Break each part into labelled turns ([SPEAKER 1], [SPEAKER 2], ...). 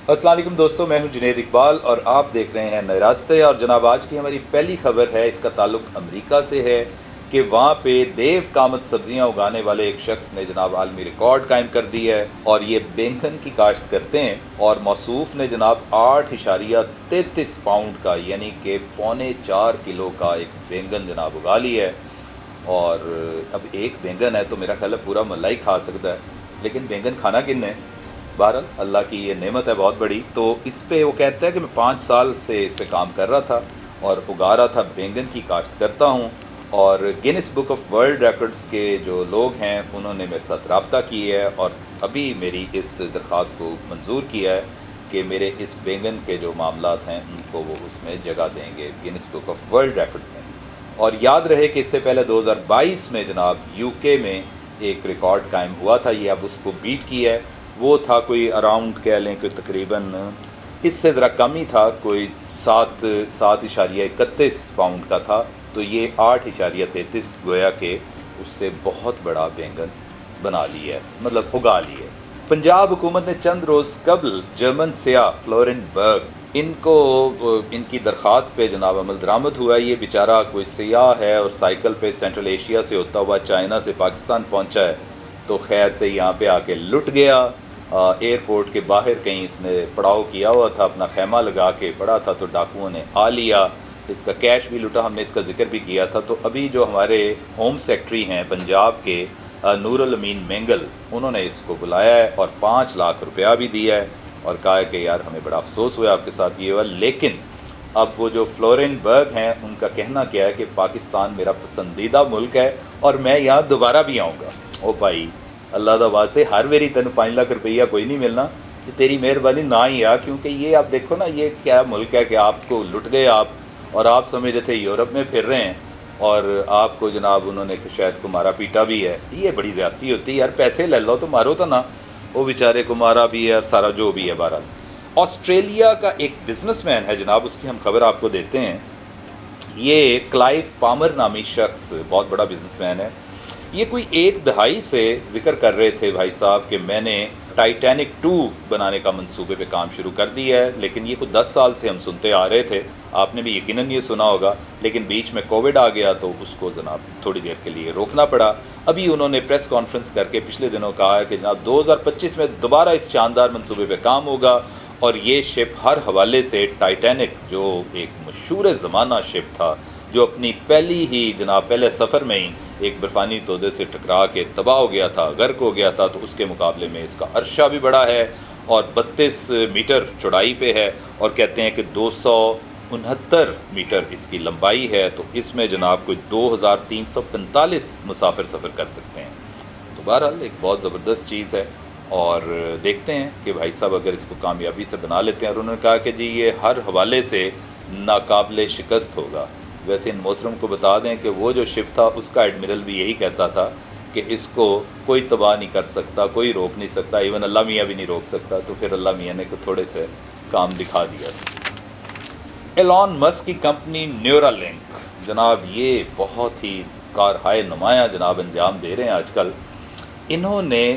[SPEAKER 1] السلام علیکم دوستو، میں ہوں جنید اقبال اور آپ دیکھ رہے ہیں نئے راستے۔ اور جناب آج کی ہماری پہلی خبر ہے، اس کا تعلق امریکہ سے ہے کہ وہاں پہ دیو کامت سبزیاں اگانے والے ایک شخص نے جناب عالمی ریکارڈ قائم کر دی ہے، اور یہ بینگن کی کاشت کرتے ہیں، اور موصوف نے جناب 8.33 پاؤنڈ کا یعنی کہ 4.25 کلو کا ایک بینگن جناب اگا لی ہے۔ اور اب ایک بینگن ہے تو میرا خیال ہے پورا محلہ ہی کھا سکتا ہے، لیکن بینگن کھانا کن ہے؟ بہرحال اللہ کی یہ نعمت ہے بہت بڑی۔ تو اس پہ وہ کہتا ہے کہ میں 5 سال سے اس پہ کام کر رہا تھا اور اگا رہا تھا، بینگن کی کاشت کرتا ہوں، اور grains book of world records کے جو لوگ ہیں انہوں نے میرے ساتھ رابطہ کی ہے اور ابھی میری اس درخواست کو منظور کیا ہے کہ میرے اس بینگن کے جو معاملات ہیں ان کو وہ اس میں جگہ دیں گے grains book of world record میں۔ اور یاد رہے کہ اس سے پہلے 2022 میں جناب یو کے میں ایک ریکارڈ قائم ہوا تھا، یہ اب اس کو بیٹ کیا ہے۔ وہ تھا کوئی اراؤنڈ کہہ لیں کہ تقریباً اس سے ذرا کم ہی تھا، کوئی 7.31 پاؤنڈ کا تھا، تو یہ 8.33 گویا کہ اس سے بہت بڑا بینگن بنا لی ہے، مطلب اگا لی ہے۔ پنجاب حکومت نے چند روز قبل جرمن سیاح فلورن برگ ان کی درخواست پہ جناب عمل درآمد ہوا ہے۔ یہ بیچارہ کوئی سیاح ہے اور سائیکل پہ سینٹرل ایشیا سے ہوتا ہوا چائنا سے پاکستان پہنچا ہے، تو خیر سے یہاں پہ آ کے لٹ گیا۔ ایئرپورٹ کے باہر کہیں اس نے پڑاؤ کیا ہوا تھا، اپنا خیمہ لگا کے پڑا تھا، تو ڈاکوؤں نے آ لیا، اس کا کیش بھی لوٹا، ہم نے اس کا ذکر بھی کیا تھا۔ تو ابھی جو ہمارے ہوم سیکٹری ہیں پنجاب کے نور الامین مینگل، انہوں نے اس کو بلایا ہے اور 5 لاکھ روپیہ بھی دیا ہے اور کہا ہے کہ یار ہمیں بڑا افسوس ہوا آپ کے ساتھ یہ ہوا، لیکن اب وہ جو فلورن برگ ہیں ان کا کہنا کیا ہے کہ پاکستان میرا پسندیدہ ملک ہے اور میں یہاں دوبارہ بھی آؤں گا۔ او بھائی اللہ دا واسطے، ہر ویری تینوں 5 لاکھ روپیہ کوئی نہیں ملنا، کہ تیری مہربانی نہ ہی آ، کیونکہ یہ آپ دیکھو نا یہ کیا ملک ہے کہ آپ کو لٹ گئے آپ، اور آپ سمجھ رہے تھے یورپ میں پھر رہے ہیں اور آپ کو جناب انہوں نے شاید کو مارا پیٹا بھی ہے۔ یہ بڑی زیادتی ہوتی ہے یار، پیسے لے لو تو مارو تو نا، وہ بیچارے کو مارا بھی ہے اور سارا جو بھی ہے۔ بہرحال آسٹریلیا کا ایک بزنس مین ہے جناب، اس کی ہم خبر آپ کو دیتے ہیں۔ یہ کلائیو پامر نامی شخص بہت بڑا بزنس مین ہے۔ یہ کوئی 1 دہائی سے ذکر کر رہے تھے بھائی صاحب کہ میں نے ٹائٹینک 2 بنانے کا منصوبے پہ کام شروع کر دیا ہے، لیکن یہ کوئی 10 سال سے ہم سنتے آ رہے تھے، آپ نے بھی یقیناً یہ سنا ہوگا، لیکن بیچ میں کووڈ آ گیا تو اس کو جناب تھوڑی دیر کے لیے روکنا پڑا۔ ابھی انہوں نے پریس کانفرنس کر کے پچھلے دنوں کہا ہے کہ جناب 2025 میں دوبارہ اس شاندار منصوبے پہ کام ہوگا، اور یہ شپ ہر حوالے سے ٹائٹینک جو ایک مشہور زمانہ شپ تھا، جو اپنی پہلے سفر میں ہی ایک برفانی تودے سے ٹکرا کے تباہ ہو گیا تھا، غرق ہو گیا تھا، تو اس کے مقابلے میں اس کا عرشہ بھی بڑا ہے اور 32 میٹر چوڑائی پہ ہے، اور کہتے ہیں کہ 269 میٹر اس کی لمبائی ہے، تو اس میں جناب کوئی 2345 مسافر سفر کر سکتے ہیں۔ تو بہرحال ایک بہت زبردست چیز ہے، اور دیکھتے ہیں کہ بھائی صاحب اگر اس کو کامیابی سے بنا لیتے ہیں، اور انہوں نے کہا کہ جی یہ ہر حوالے سے ناقابل شکست ہوگا۔ ویسے ان محترم کو بتا دیں کہ وہ جو شپ تھا اس کا ایڈمرل بھی یہی کہتا تھا کہ اس کو کوئی تباہ نہیں کر سکتا، کوئی روک نہیں سکتا، ایون اللہ میاں بھی نہیں روک سکتا، تو پھر اللہ میاں نے کو تھوڑے سے کام دکھا دیا۔ ایلون مسک کی کمپنی نیورالنک جناب، یہ بہت ہی کارہائے نمایاں جناب انجام دے رہے ہیں آج کل۔ انہوں نے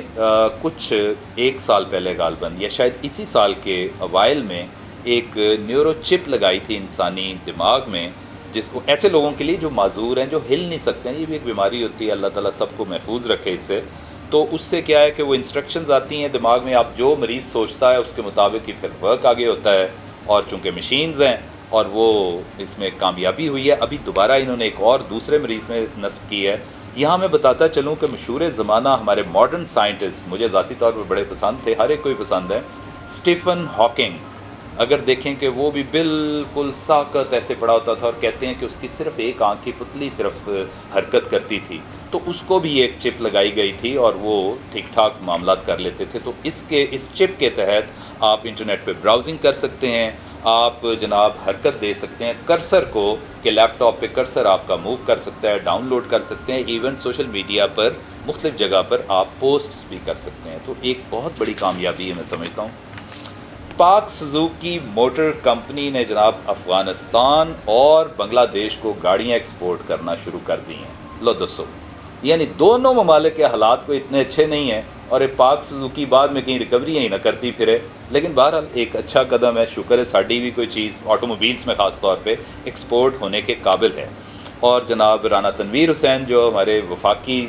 [SPEAKER 1] کچھ 1 سال پہلے غالباً یا شاید اسی سال کے اوائل میں ایک نیورو چپ لگائی تھی انسانی دماغ میں، جس کو ایسے لوگوں کے لیے جو معذور ہیں، جو ہل نہیں سکتے ہیں، یہ بھی ایک بیماری ہوتی ہے، اللہ تعالیٰ سب کو محفوظ رکھے اس سے۔ تو اس سے کیا ہے کہ وہ انسٹرکشنز آتی ہیں دماغ میں، آپ جو مریض سوچتا ہے اس کے مطابق ہی پھر ورک آگے ہوتا ہے، اور چونکہ مشینز ہیں اور وہ اس میں کامیابی ہوئی ہے۔ ابھی دوبارہ انہوں نے ایک اور دوسرے مریض میں نصب کی ہے۔ یہاں میں بتاتا چلوں کہ مشہور زمانہ ہمارے ماڈرن سائنٹسٹ مجھے ذاتی طور پر بڑے پسند تھے، ہر ایک کو ہی پسند ہے، اسٹیفن ہاکنگ۔ اگر دیکھیں کہ وہ بھی بالکل ساکت ایسے پڑا ہوتا تھا، اور کہتے ہیں کہ اس کی صرف ایک آنکھ کی پتلی صرف حرکت کرتی تھی، تو اس کو بھی ایک چپ لگائی گئی تھی اور وہ ٹھیک ٹھاک معاملات کر لیتے تھے۔ تو اس چپ کے تحت آپ انٹرنیٹ پہ براؤزنگ کر سکتے ہیں، آپ جناب حرکت دے سکتے ہیں کرسر کو، کہ لیپ ٹاپ پہ کرسر آپ کا موو کر سکتا ہے، ڈاؤن لوڈ کر سکتے ہیں، ایون سوشل میڈیا پر مختلف جگہ پر آپ پوسٹس بھی کر سکتے ہیں۔ تو ایک بہت بڑی کامیابی ہے میں سمجھتا ہوں۔ پاک سوزوکی موٹر کمپنی نے جناب افغانستان اور بنگلہ دیش کو گاڑیاں ایکسپورٹ کرنا شروع کر دی ہیں۔ لو دوستو، یعنی دونوں ممالک کے حالات کو اتنے اچھے نہیں ہیں اور یہ پاک سوزوکی بعد میں کہیں ریکوری ہی نہ کرتی پھرے. لیکن بہرحال ایک اچھا قدم ہے. شکر ہے ساڑی بھی کوئی چیز آٹو موبائلس میں خاص طور پہ ایکسپورٹ ہونے کے قابل ہے. اور جناب رانا تنویر حسین جو ہمارے وفاقی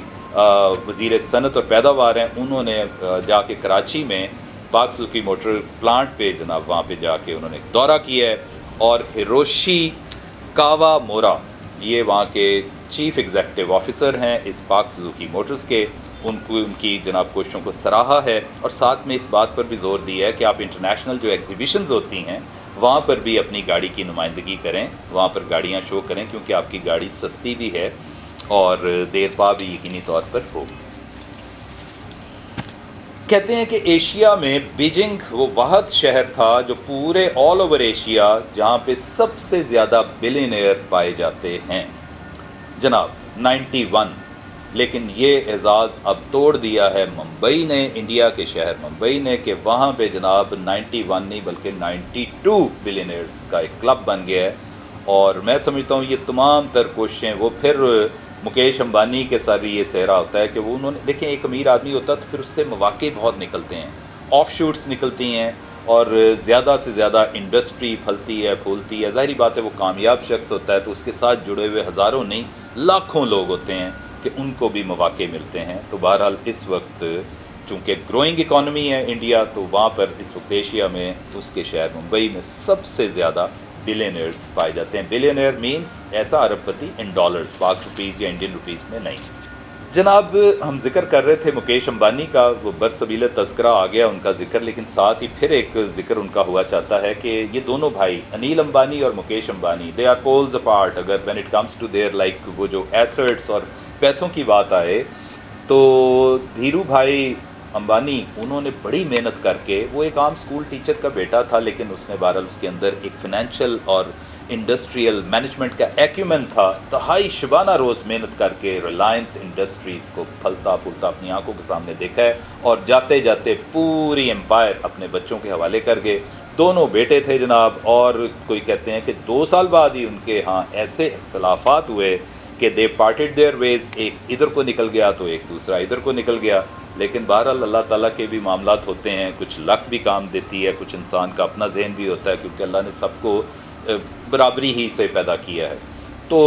[SPEAKER 1] وزیر صنعت اور پیداوار ہیں، انہوں نے جا کے کراچی میں پاک سوزوکی موٹر پلانٹ پہ جناب وہاں پہ جا کے انہوں نے ایک دورہ کیا ہے. اور ہیروشی کاوا مورا یہ وہاں کے چیف ایگزیکٹو آفیسر ہیں اس پاک سوزوکی موٹرز کے، ان کی جناب کوششوں کو سراہا ہے. اور ساتھ میں اس بات پر بھی زور دیا ہے کہ آپ انٹرنیشنل جو ایگزیبیشنز ہوتی ہیں وہاں پر بھی اپنی گاڑی کی نمائندگی کریں، وہاں پر گاڑیاں شو کریں، کیونکہ آپ کی گاڑی سستی بھی ہے اور دیر پا بھی یقینی طور پر ہوگی. کہتے ہیں کہ ایشیا میں بیجنگ وہ واحد شہر تھا جو پورے آل اوور ایشیا جہاں پہ سب سے زیادہ بلینئر پائے جاتے ہیں جناب 91. لیکن یہ اعزاز اب توڑ دیا ہے ممبئی نے، انڈیا کے شہر ممبئی نے، کہ وہاں پہ جناب 91 نہیں بلکہ 92 بلینئرز کا ایک کلب بن گیا ہے. اور میں سمجھتا ہوں یہ تمام تر کوششیں وہ پھر مکیش امبانی کے ساتھ بھی یہ سہرا ہوتا ہے کہ وہ انہوں نے دیکھیں ایک امیر آدمی ہوتا تو پھر اس سے مواقع بہت نکلتے ہیں، آف شوٹس نکلتی ہیں اور زیادہ سے زیادہ انڈسٹری پھلتی ہے پھولتی ہے. ظاہری بات ہے وہ کامیاب شخص ہوتا ہے تو اس کے ساتھ جڑے ہوئے ہزاروں نہیں لاکھوں لوگ ہوتے ہیں کہ ان کو بھی مواقع ملتے ہیں. تو بہرحال اس وقت چونکہ گروئنگ اکانومی ہے انڈیا، تو وہاں پر اس وقت ایشیا میں اس کے شہر ممبئی میں سب سے زیادہ بلینئرز پائے جاتے ہیں. بلینئر مینس ایسا ارب پتی ان ڈالرز، پاک روپیز یا انڈین روپیز میں نہیں. جناب ہم ذکر کر رہے تھے مکیش امبانی کا، وہ برصغیر تذکرہ آ گیا ان کا ذکر، لیکن ساتھ ہی پھر ایک ذکر ان کا ہوا چاہتا ہے کہ یہ دونوں بھائی انیل امبانی اور Mukesh Ambani they are poles apart. اگر when it comes to their like وہ جو ایسٹس اور پیسوں کی بات آئے تو دھیرو بھائی امبانی انہوں نے بڑی محنت کر کے، وہ ایک عام اسکول ٹیچر کا بیٹا تھا لیکن اس نے بہرحال اس کے اندر ایک فائنینشیل اور انڈسٹریل مینجمنٹ کا ایکیومن تھا. تہائی شبانہ روز محنت کر کے ریلائنس انڈسٹریز کو پھلتا پھولتا اپنی آنکھوں کے سامنے دیکھا ہے اور جاتے جاتے پوری امپائر اپنے بچوں کے حوالے کر گئے. دونوں بیٹے تھے جناب، اور کوئی کہتے ہیں کہ 2 سال بعد ہی ان کے ہاں ایسے اختلافات ہوئے کہ دے پارٹڈ دیئر ویز، ایک ادھر کو نکل گیا تو ایک دوسرا ادھر کو نکل گیا. لیکن بہرحال اللہ تعالیٰ کے بھی معاملات ہوتے ہیں، کچھ لک بھی کام دیتی ہے، کچھ انسان کا اپنا ذہن بھی ہوتا ہے، کیونکہ اللہ نے سب کو برابری ہی سے پیدا کیا ہے. تو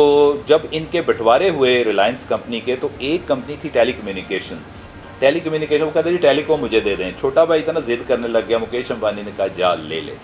[SPEAKER 1] جب ان کے بٹوارے ہوئے ریلائنس کمپنی کے، تو ایک کمپنی تھی ٹیلی کمیونیکیشنز. وہ کہتے جی ٹیلی کام مجھے دے دیں. چھوٹا بھائی اتنا ضد کرنے لگ گیا، مکیش امبانی نے کہا جا لے لے.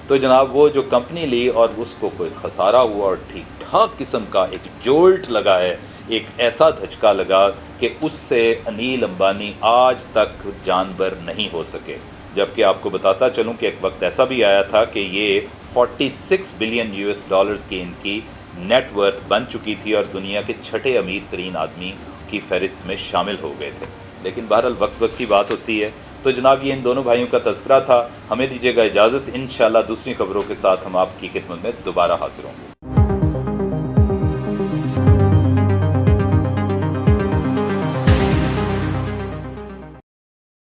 [SPEAKER 1] تو جناب وہ جو کمپنی لی اور اس کو کوئی خسارہ ہوا اور ٹھیک ٹھاک قسم کا ایک جولٹ لگا ہے، ایک ایسا دھچکا لگا کہ اس سے انیل امبانی آج تک جانبر نہیں ہو سکے. جبکہ آپ کو بتاتا چلوں کہ ایک وقت ایسا بھی آیا تھا کہ یہ 46 بلین US کی ان کی نیٹ ورتھ بن چکی تھی اور دنیا کے 6 امیر ترین آدمی کی فہرست میں شامل ہو گئے تھے. لیکن بہرحال وقت کی بات ہوتی ہے. تو جناب یہ ان دونوں بھائیوں کا تذکرہ تھا. ہمیں دیجیے گا اجازت، انشاءاللہ دوسری خبروں کے ساتھ ہم آپ کی خدمت میں دوبارہ حاضر ہوں گے.